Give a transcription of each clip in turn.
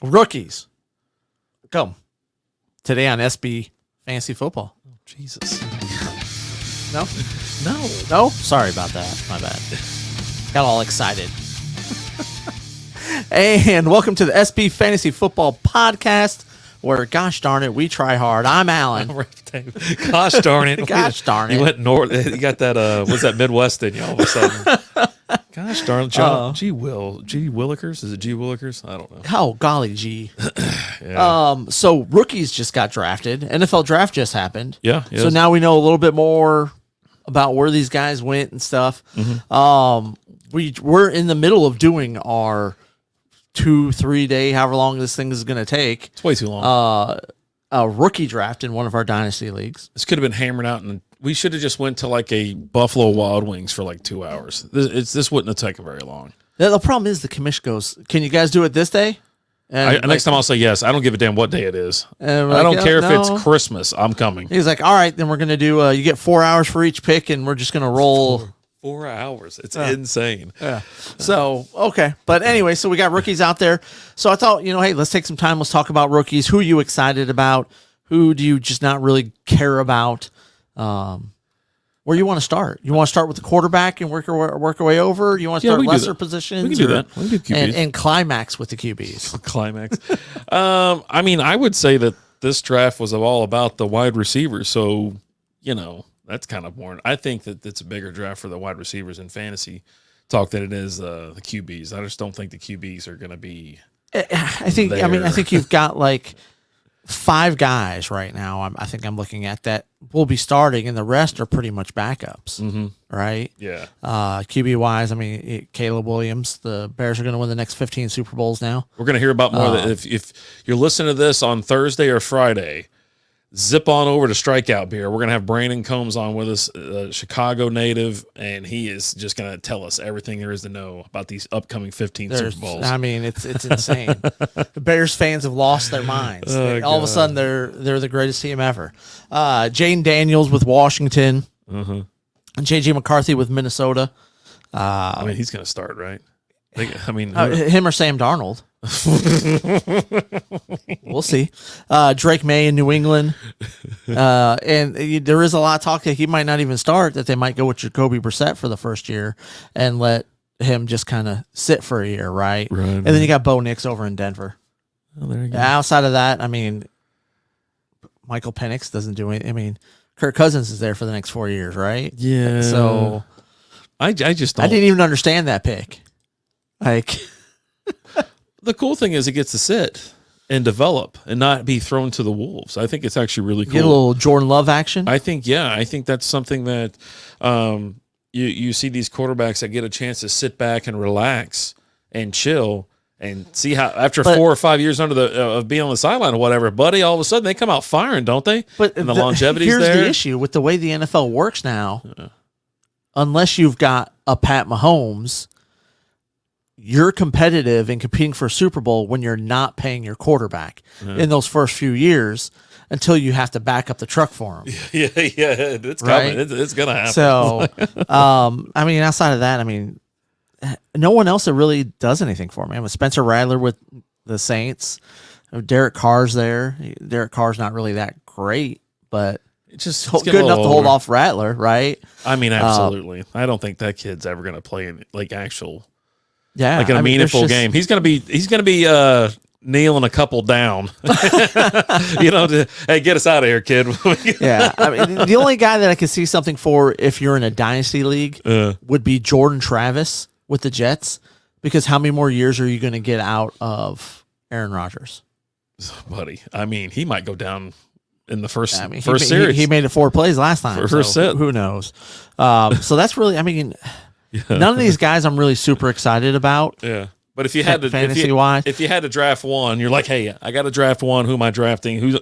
Rookies. Come. Today on SB Fantasy Football. Oh, Jesus. No? No. Sorry about that. My bad. Got all excited. And welcome to the SB Fantasy Football Podcast, where, gosh darn it, we try hard. I'm Alan. Gosh darn it. Gosh darn it. You went north. You got that, what's that Midwest in you all of a sudden? Gosh darn it. G. Willikers? Is it G. Willikers? I don't know. Oh, golly gee. Yeah. So rookies just got drafted. NFL draft just happened. Yeah. So now we know a little bit more about where these guys went and stuff. Mm-hmm. We're in the middle of doing our 2-3 day, however long this thing is going to take. It's way too long. A rookie draft in one of our Dynasty leagues. This could have been hammered out, and we should have just went to like a Buffalo Wild Wings for like 2 hours. This wouldn't have taken very long. The problem is the commission goes, can you guys do it this day? And Next time I'll say yes. I don't give a damn what day it is. And I don't care if no. it's Christmas. I'm coming. He's like, all right, then we're going to do, you get 4 hours for each pick, and we're just going to roll. 4 hours. It's insane. Yeah. So, okay. But anyway, so we got rookies out there. So I thought, hey, let's take some time. Let's talk about rookies. Who are you excited about? Who do you just not really care about? Where you want to start? You want to start with the quarterback and work our way over? You want to start lesser positions? We can do that. We can do QBs. And climax with the QBs. Climax. I mean, I would say that this draft was all about the wide receivers. So, that's kind of boring. I think that it's a bigger draft for the wide receivers in fantasy talk than it is the QBs. I just don't think the QBs are going to be. I think you've got like 5 guys right now. I think I'm looking at that will be starting, and the rest are pretty much backups, right? Yeah. QB wise, Caleb Williams. The Bears are going to win the next 15 Super Bowls now. We're going to hear about more of that. If you're listening to this on Thursday or Friday, zip on over to Strikeout Beer. We're going to have Brandon Combs on with us, a Chicago native, and he is just going to tell us everything there is to know about these upcoming 15 Super Bowls. It's insane. The Bears fans have lost their minds. All of a sudden, they're the greatest team ever. Jane Daniels with Washington, and J.J. McCarthy with Minnesota. He's going to start, right? Him or Sam Darnold. We'll see. Drake May in New England, and there is a lot of talk that he might not even start. That they might go with Jacoby Brissett for the first year and let him just kind of sit for a year, right? And then you got Bo Nix over in Denver. Oh, there you go. Outside of that, Michael Penix doesn't do anything. Kirk Cousins is there for the next 4 years, right? Yeah. So I just don't. I didn't even understand that pick. The cool thing is it gets to sit and develop and not be thrown to the wolves. I think it's actually really cool. Get a little Jordan Love action. I think that's something that you see these quarterbacks that get a chance to sit back and relax and chill and see how after 4 or 5 years under of being on the sideline or whatever, buddy, all of a sudden they come out firing, don't they? But and the longevity's there. Here's the issue with the way the NFL works now. Unless you've got a Pat Mahomes, you're competitive and competing for a Super Bowl when you're not paying your quarterback in those first few years until you have to back up the truck for him. Yeah, it's coming. It's going to happen. So, outside of that, no one else that really does anything for me. Spencer Rattler with the Saints. Derek Carr's there. Derek Carr's not really that great, but it's just good enough to hold off Rattler, right? Absolutely. I don't think that kid's ever going to play in actual. Yeah, like in a meaningful game. He's gonna be kneeling a couple down. Hey, get us out of here, kid. Yeah, the only guy that I could see something for if you're in a dynasty league would be Jordan Travis with the Jets, because how many more years are you going to get out of Aaron Rodgers? Buddy, he might go down in the first series. He made it 4 plays last time. First set. Who knows? So that's really, none of these guys I'm really super excited about. Yeah. But if you had to fantasy-wise, if you had to draft one, you're like, hey, I got to draft one. Who am I drafting?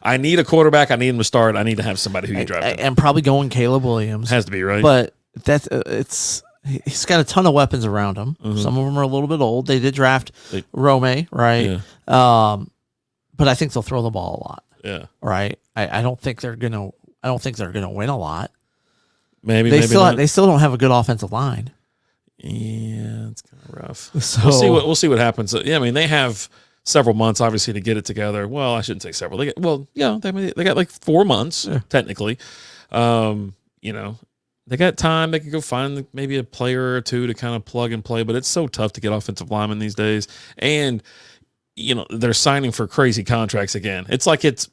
I need a quarterback. I need him to start. I need to have somebody who you draft. And probably going Caleb Williams. Has to be, right? But he's got a ton of weapons around him. Some of them are a little bit old. They did draft Rome, right? Yeah. But I think they'll throw the ball a lot. Yeah. Right. I don't think they're gonna win a lot. Maybe they not. still don't have a good offensive line. Yeah, it's kind of rough. So we'll see what happens. Yeah, they have several months, obviously, to get it together. Well, I shouldn't say several. They got like 4 months technically. You know, they got time. They could go find maybe a player or two to kind of plug and play, but it's so tough to get offensive linemen these days. And, you know, they're signing for crazy contracts again. It's like it's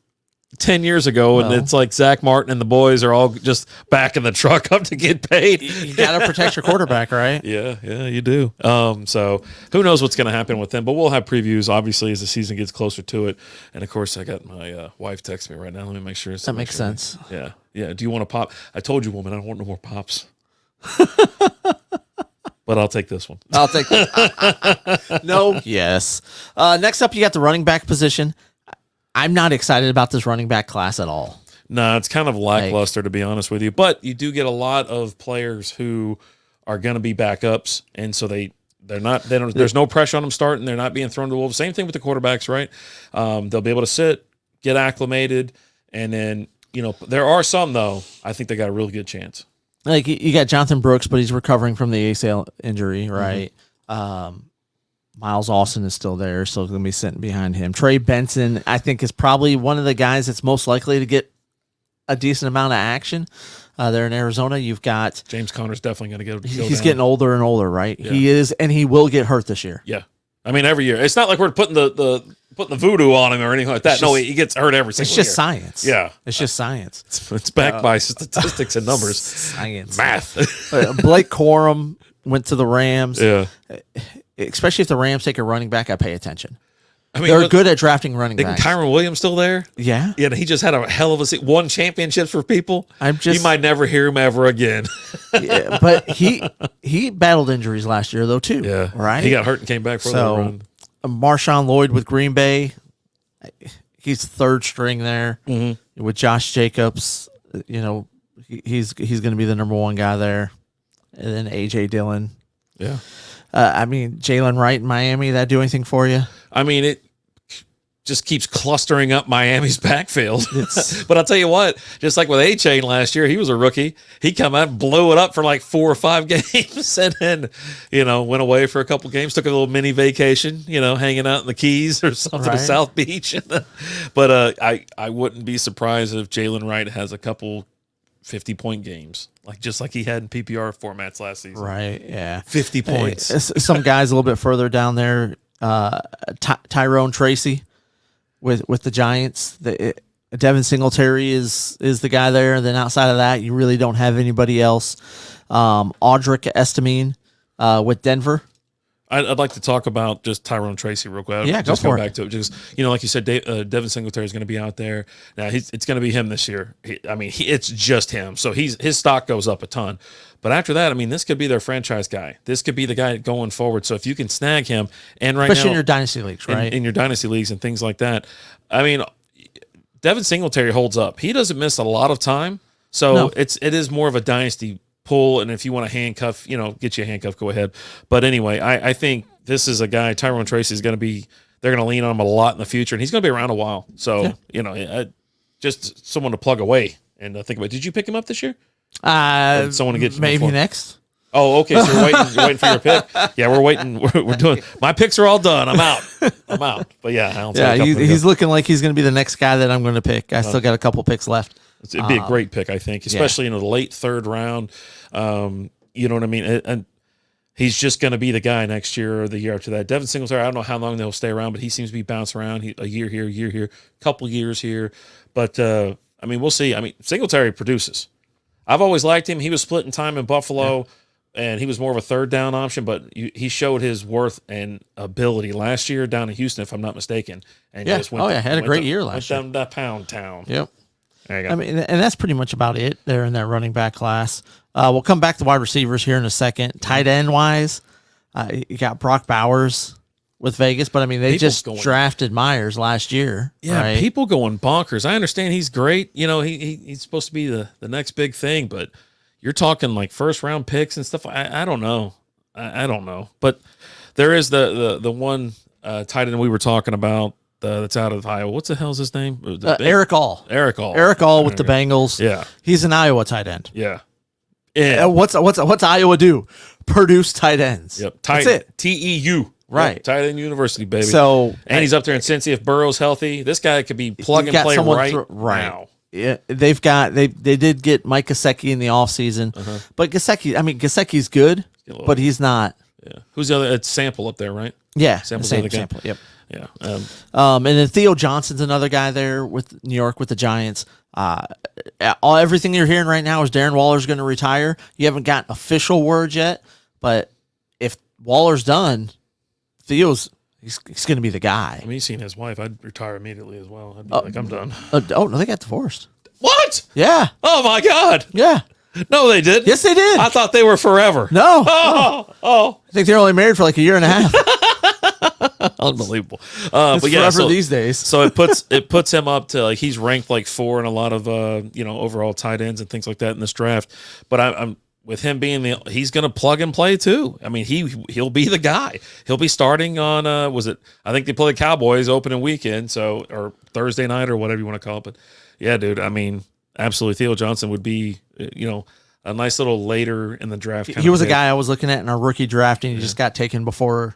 10 years ago, and it's like Zach Martin and the boys are all just backing the truck up to get paid. You got to protect your quarterback, right? Yeah, you do. So who knows what's going to happen with them, but we'll have previews, obviously, as the season gets closer to it. And, of course, I got my wife texting me right now. Let me make sure. That makes sense. Yeah. Do you want a pop? I told you, woman, I don't want no more pops. But I'll take this one. I'll take that. No. Yes. Next up, you got the running back position. I'm not excited about this running back class at all. No, it's kind of lackluster, to be honest with you. But you do get a lot of players who are going to be backups, and so there's no pressure on them starting. They're not being thrown to the wolves. Same thing with the quarterbacks, right? They'll be able to sit, get acclimated, and then, you know, there are some, though, I think they got a really good chance. Like, you got Jonathan Brooks, but he's recovering from the ACL injury, right? Miles Austin is still there, so going to be sitting behind him. Trey Benson, I think, is probably one of the guys that's most likely to get a decent amount of action. There in Arizona, you've got James Conner's definitely going to go He's down. getting older and older, right? Yeah. He is, and he will get hurt this year. Yeah. I mean, every year. It's not like we're putting the voodoo on him or anything like that. No, he gets hurt every single year. It's just science. Yeah. It's just science. It's backed by statistics and numbers. Science. Math. Blake Corum went to the Rams. Yeah. Especially if the Rams take a running back, I pay attention. I mean, they're good at drafting running Isn't backs. Kyron Williams still there? Yeah. Yeah, he just had a hell of a won championships for people. You might never hear him ever again. Yeah, but he battled injuries last year, though, too. Yeah. Right? He got hurt and came back for the run. Marshawn Lloyd with Green Bay, he's third string there with Josh Jacobs. You know, he's going to be the number one guy there. And then A.J. Dillon. Yeah. I mean, Jalen Wright in Miami, that do anything for you? I mean, it just keeps clustering up Miami's backfield. But I'll tell you what, just like with A-Chain last year, he was a rookie. He come out and blew it up for like 4 or 5 games and then, you know, went away for a couple games, took a little mini vacation, you know, hanging out in the Keys or something, to South Beach. But I wouldn't be surprised if Jalen Wright has a couple 50-point games, just like he had in PPR formats last season. Right, yeah. 50 points. Some guys a little bit further down there, Tyrone Tracy with the Giants. Devin Singletary is the guy there. And then outside of that, you really don't have anybody else. Audric Estimine with Denver. I'd like to talk about just Tyrone Tracy real quick. Yeah, just go for it. back to it. Just, you know, like you said, Devin Singletary is going to be out there. Now, it's going to be him this year. It's just him. So his stock goes up a ton. But after that, I mean, this could be their franchise guy. This could be the guy going forward. So if you can snag him, and especially in your dynasty leagues, right? In your dynasty leagues and things like that. I mean, Devin Singletary holds up. He doesn't miss a lot of time. So it is more of a dynasty pull, and if you want to handcuff, you know, get you a handcuff, go ahead. But anyway, I think this is a guy, Tyrone Tracy, is going to be, they're going to lean on him a lot in the future, and he's going to be around a while. So, you know, just someone to plug away and think about. Did you pick him up this year? Someone to get maybe next. Oh, okay. So you're waiting for your pick. Yeah, we're waiting. We're doing. My picks are all done. I'm out. But yeah, he's looking like he's going to be the next guy that I'm going to pick. I still got a couple picks left. It'd be a great pick, I think, especially in the late 3rd round. You know what I mean? And he's just going to be the guy next year or the year after that. Devin Singletary, I don't know how long they'll stay around, but he seems to be bouncing around. A year here, couple years here. But, I mean, we'll see. I mean, Singletary produces. I've always liked him. He was splitting time in Buffalo, and he was more of a 3rd down option, but he showed his worth and ability last year down in Houston, if I'm not mistaken. And had a great year last year. Went down to Pound Town. Yep. There you go. I mean, and that's pretty much about it there in that running back class. We'll come back to wide receivers here in a second. Tight end wise, you got Brock Bowers with Vegas, but I mean, they drafted Myers last year. Yeah, right? People going bonkers. I understand he's great. You know, he's supposed to be the next big thing, but you're talking like 1st round picks and stuff. I don't know. I don't know. But there is the one tight end we were talking about. That's out of Iowa. What's the hell's his name? Eric All. Eric All. Eric All with the Bengals. Yeah. He's an Iowa tight end. Yeah. What's Iowa do? Produce tight ends. Yep. That's it. TEU. Right. Tight end university, baby. So and he's up there in Cincy. If Burrow's healthy, this guy could be plug and play right now. Yeah, they did get Mike Gesicki in the offseason. But Gesicki's good, but he's not. Yeah. Who's the other? It's Sample up there, right? Yeah. Sample's the other guy. Sample, yep. Yeah. And then Theo Johnson's another guy there with New York with the Giants. Everything you're hearing right now is Darren Waller's going to retire. You haven't got official word yet, but if Waller's done, Theo's he's going to be the guy. I mean, you've seen his wife. I'd retire immediately as well. I'd be like, I'm done. No, they got divorced. What? Yeah. Oh my God. Yeah. No, they didn't. Yes, they did. I thought they were forever. No. Oh. I think they're only married for like a year and a half. Unbelievable. It's but yeah, forever these days. So it puts him up to like he's ranked like 4 in a lot of overall tight ends and things like that in this draft. But I'm with him being he's going to plug and play too. I mean he'll be the guy. He'll be starting on I think they play the Cowboys opening weekend or Thursday night or whatever you want to call it. But yeah, dude. I mean absolutely Theo Johnson would be a nice little later in the draft. He was a guy I was looking at in our rookie draft, and he just got taken before.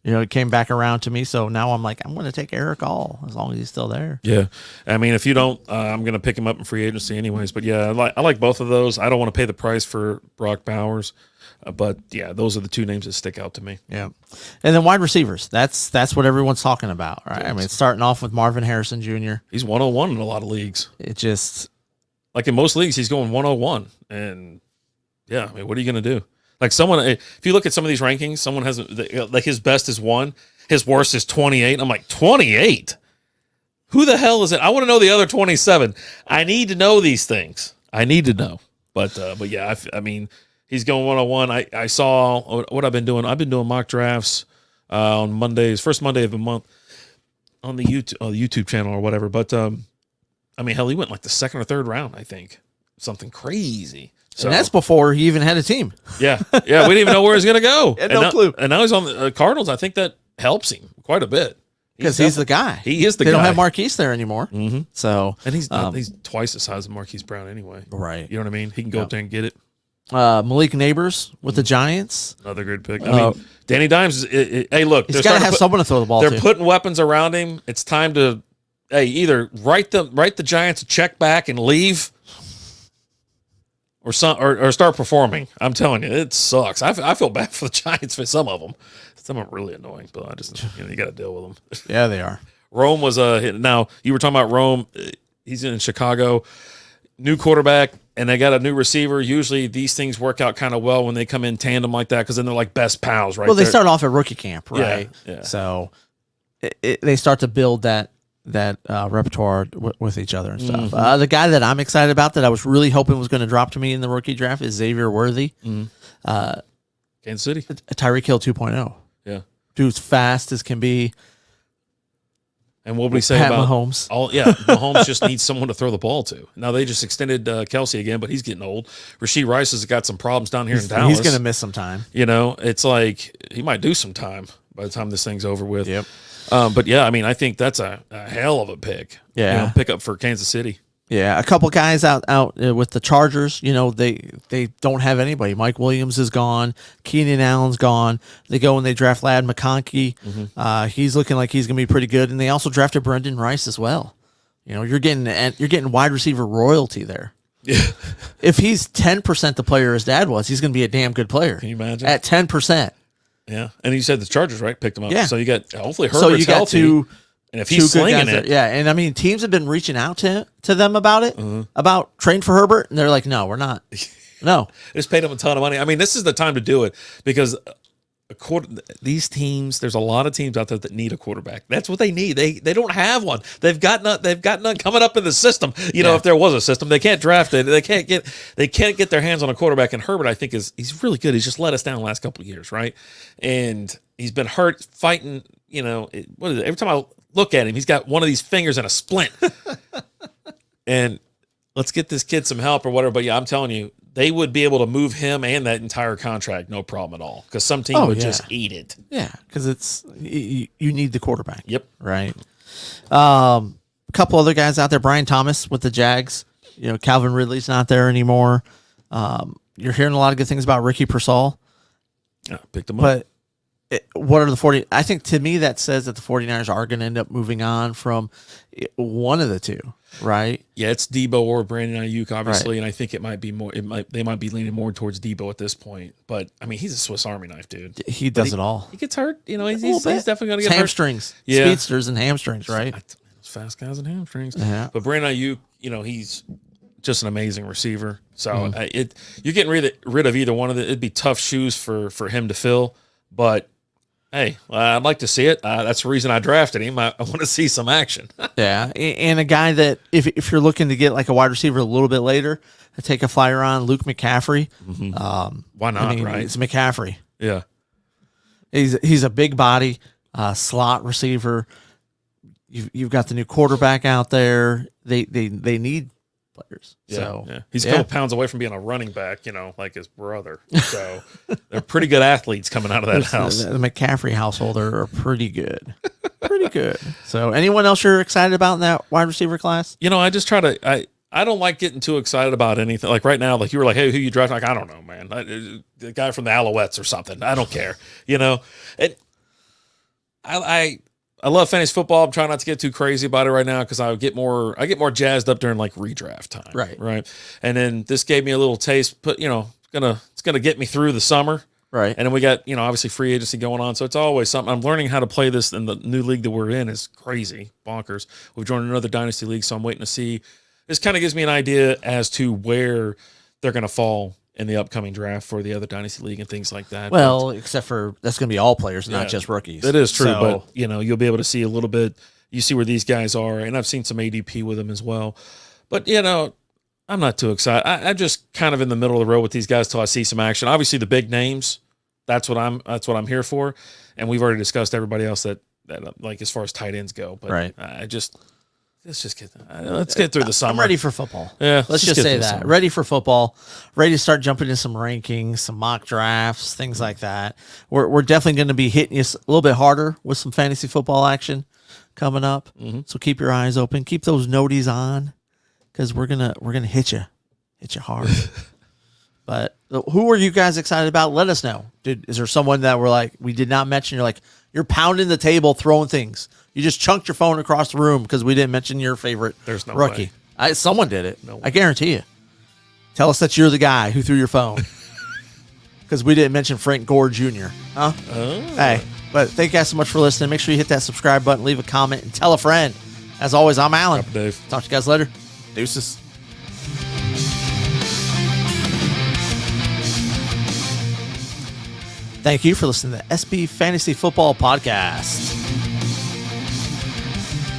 It came back around to me. So now I'm like, I'm going to take Eric All as long as he's still there. Yeah. I mean, if you don't, I'm going to pick him up in free agency anyways. But yeah, I like both of those. I don't want to pay the price for Brock Bowers. But yeah, those are the two names that stick out to me. Yeah. And then wide receivers. That's what everyone's talking about, right? I mean, starting off with Marvin Harrison Jr. He's 101 in a lot of leagues. It just. Like in most leagues, he's going 101. And yeah, I mean, what are you going to do? Like if you look at some of these rankings, someone has like his best is 1, his worst is 28. I'm like 28. Who the hell is it? I want to know the other 27. I need to know these things. I need to know. But yeah, I mean, he's going 101. I saw what I've been doing. I've been doing mock drafts on Mondays, first Monday of the month on the YouTube channel or whatever. But I mean, hell, he went like the second or third round. I think something crazy. So, and that's before he even had a team. Yeah. We didn't even know where he's going to go. No clue. And now he's on the Cardinals. I think that helps him quite a bit. Because he's the guy. He is the guy. They don't have Marquise there anymore. Mm-hmm. So, and he's twice the size of Marquise Brown anyway. Right. You know what I mean? He can go up there and get it. Malik Neighbors with the Giants. Another good pick. I mean, Danny Dimes hey, look. He's got to have someone to throw the ball to. They're putting weapons around him. It's time to, either write the Giants a check back and leave, or start performing. I'm telling you, it sucks. I feel bad for the Giants for some of them. Some of them are really annoying, but I just you got to deal with them. Yeah, they are. Rome was now you were talking about Rome. He's in Chicago, new quarterback, and they got a new receiver. Usually these things work out kind of well when they come in tandem like that because then they're like best pals, right? Well, they start off at rookie camp, right? Yeah. So they start to build that repertoire with each other and stuff. Mm-hmm. The guy that I'm excited about that I was really hoping was going to drop to me in the rookie draft is Xavier Worthy. Mm-hmm. Kansas City. Tyreek Hill 2.0. Yeah. Dude's fast as can be. And what would we say Pat about Mahomes? Mahomes just needs someone to throw the ball to. Now they just extended Kelsey again, but he's getting old. Rashee Rice has got some problems down here in Dallas. He's going to miss some time. It's like he might do some time by the time this thing's over with. Yep. But yeah, I mean, I think that's a hell of a pick. Yeah. Pick up for Kansas City. Yeah, a couple guys out with the Chargers. They don't have anybody. Mike Williams is gone. Keenan Allen's gone. They go and they draft Ladd McConkey. Mm-hmm. He's looking like he's going to be pretty good. And they also drafted Brendan Rice as well. You're getting wide receiver royalty there. Yeah. If he's 10% the player his dad was, he's going to be a damn good player. Can you imagine? At 10%. Yeah, and you said the Chargers, right? Picked him up. Yeah. So you got hopefully Herbert's healthy. And if he's slinging it, yeah. And I mean, teams have been reaching out to them about it, about trading for Herbert, and they're like, no, we're not. No, just paid him a ton of money. I mean, this is the time to do it because these teams, there's a lot of teams out there that need a quarterback. That's what they need. They don't have one. They've got none coming up in the system. If there was a system, they can't draft it. They can't get their hands on a quarterback. And Herbert, I think, he's really good. He's just let us down the last couple of years, right? And he's been hurt fighting. What is it? Every time I look at him, he's got one of these fingers in a splint. And let's get this kid some help or whatever. But yeah, I'm telling you, they would be able to move him and that entire contract, no problem at all. Because some team would just eat it. Yeah, because it's you need the quarterback. Yep. Right. A couple other guys out there. Brian Thomas with the Jags. Calvin Ridley's not there anymore. You're hearing a lot of good things about Ricky Pearsall. Yeah, picked him up. But what are the 40? I think to me that says that the 49ers are going to end up moving on from one of the two, right? Yeah, it's Debo or Brandon Ayuk, obviously, and I think it might be more. They might be leaning more towards Debo at this point. But I mean, he's a Swiss Army knife, dude. He does it all. He gets hurt, he's definitely going to get hamstrings, speedsters, and hamstrings, right? Those fast guys and hamstrings. Yeah. But Brandon Ayuk, he's just an amazing receiver. So you're getting rid of either one of them. It'd be tough shoes for him to fill, but. Hey, I'd like to see it. That's the reason I drafted him. I want to see some action. Yeah, and a guy that if you're looking to get like a wide receiver a little bit later, to take a flyer on Luke McCaffrey. Mm-hmm. Why not? Right? It's McCaffrey. Yeah, he's a big body slot receiver. You've got the new quarterback out there. They need players. Yeah, so yeah. He's a couple pounds away from being a running back, like his brother. So they're pretty good athletes coming out of that house. The McCaffrey household are pretty good. Pretty good. So anyone else you're excited about in that wide receiver class? I just try to I don't like getting too excited about anything. Like right now, like you were like, hey, who you draft? Like, I don't know, man. The guy from the Alouettes or something. I don't care. And I love fantasy football. I'm trying not to get too crazy about it right now because I get more jazzed up during like redraft time. Right. And then this gave me a little taste. It's gonna get me through the summer. Right. And then we got, obviously free agency going on. So it's always something. I'm learning how to play this in the new league that we're in is crazy, bonkers. We've joined another Dynasty league, so I'm waiting to see. This kind of gives me an idea as to where they're gonna fall in the upcoming draft for the other Dynasty league and things like that. Well, except for that's going to be all players, not just rookies. That is true, but you'll be able to see a little bit. You see where these guys are, and I've seen some ADP with them as well. But I'm not too excited. I'm just kind of in the middle of the road with these guys till I see some action. Obviously, the big names. That's what I'm here for, and we've already discussed everybody else that like as far as tight ends go. But let's get through the summer. I'm ready for football. Yeah, let's just say that. Ready for football. Ready to start jumping in some rankings, some mock drafts, things like that. We're definitely going to be hitting you a little bit harder with some fantasy football action coming up. Mm-hmm. So keep your eyes open. Keep those noties on because we're gonna hit you hard. But who are you guys excited about? Let us know. Is there someone that we did not mention? You're pounding the table, throwing things. You just chunked your phone across the room because we didn't mention your favorite There's no rookie. way. Someone did it. No way. I guarantee you. Tell us that you're the guy who threw your phone because we didn't mention Frank Gore Jr. Huh? Oh. Hey, but thank you guys so much for listening. Make sure you hit that subscribe button, leave a comment, and tell a friend. As always, I'm Alan. Dave. Talk to you guys later. Deuces. Thank you for listening to the SB Fantasy Football Podcast.